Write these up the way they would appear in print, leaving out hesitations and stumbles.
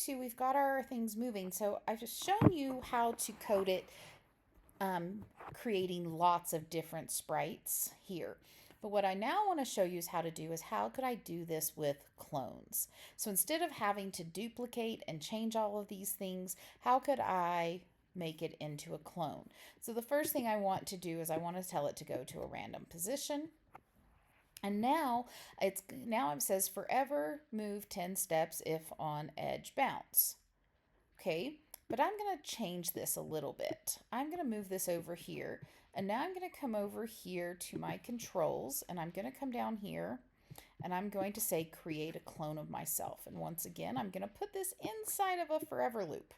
we've got our things moving. So I've just shown you how to code it, creating lots of different sprites here. But what I now want to show you is how could I do this with clones? So instead of having to duplicate and change all of these things, how could I make it into a clone? So the first thing I want to do is I want to tell it to go to a random position. And now it says forever move 10 steps if on edge bounce. Okay, but I'm going to change this a little bit. I'm going to move this over here. And now I'm going to come over here to my controls, and I'm going to come down here, and I'm going to say create a clone of myself. And once again, I'm going to put this inside of a forever loop.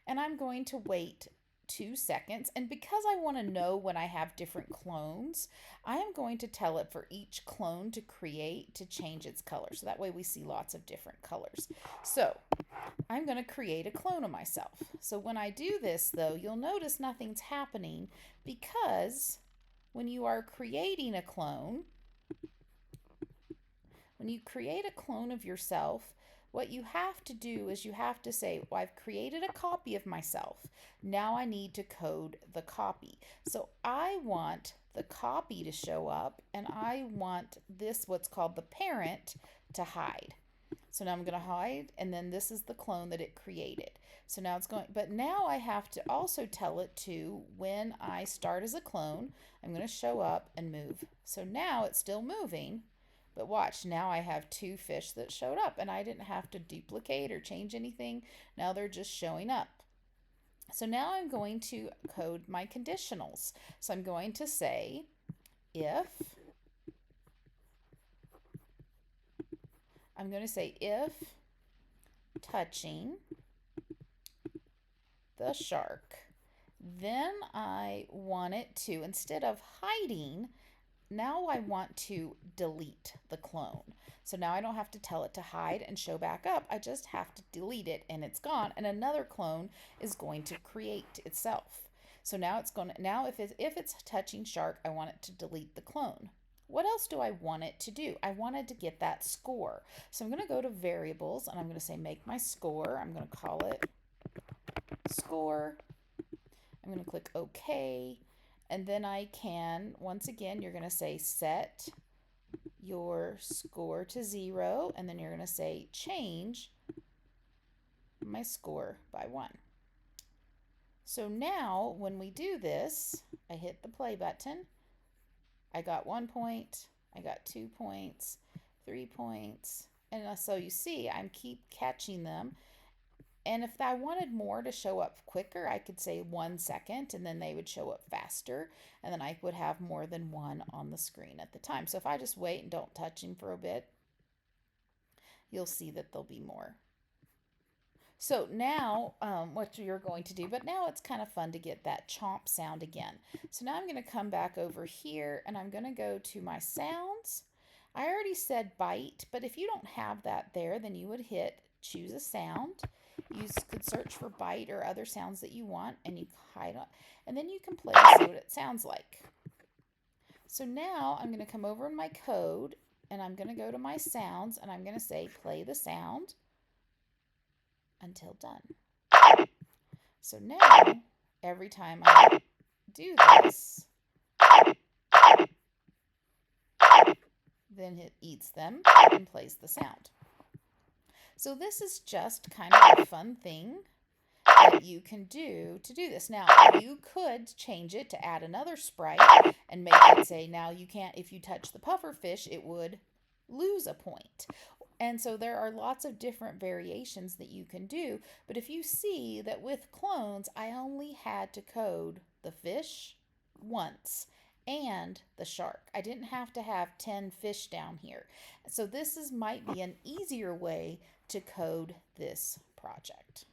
And I'm going to wait 2 seconds. And because I want to know when I have different clones, I am going to tell it for each clone to change its color. So that way we see lots of different colors. So I'm going to create a clone of myself. So when I do this, though, you'll notice nothing's happening because when you are creating a clone, when you create a clone of yourself, what you have to do is you have to say, well, I've created a copy of myself. Now I need to code the copy. So I want the copy to show up, and I want this, what's called the parent, to hide. So now I'm going to hide, and then this is the clone that it created. So now it's going, but now I have to also tell it to, when I start as a clone, I'm going to show up and move. So now it's still moving, but watch, now I have two fish that showed up, and I didn't have to duplicate or change anything. Now they're just showing up. So now I'm going to code my conditionals. So I'm going to say if touching the shark, then I want it to, instead of hiding, now I want to delete the clone. So now I don't have to tell it to hide and show back up. I just have to delete it, and it's gone, and another clone is going to create itself. So now if it's touching shark, I want it to delete the clone. What else do I want it to do? I wanted to get that score. So I'm going to go to variables, and I'm going to say make my score. I'm going to call it score. I'm going to click OK. And then I can, once again, you're going to say set your score to 0. And then you're going to say change my score by 1. So now when we do this, I hit the play button. I got 1 point, I got 2 points, 3 points. And so you see, I keep catching them. And if I wanted more to show up quicker, I could say 1 second, and then they would show up faster, and then I would have more than one on the screen at the time. So if I just wait and don't touch him for a bit, you'll see that there'll be more. So now what you're going to do, but now it's kind of fun to get that chomp sound again. So now I'm going to come back over here, and I'm going to go to my sounds. I already said bite, but if you don't have that there, then you would hit choose a sound. You could search for bite or other sounds that you want, and you hide on, and then you can play to see what it sounds like. So now I'm going to come over in my code, and I'm going to go to my sounds, and I'm going to say play the sound until done. So now every time I do this, then it eats them and plays the sound. So this is just kind of a fun thing that you can do to do this. Now, you could change it to add another sprite and make it say, now you can't, if you touch the puffer fish, it would lose a point. And so there are lots of different variations that you can do. But if you see that with clones, I only had to code the fish once and the shark. I didn't have to have 10 fish down here. So this might be an easier way to code this project.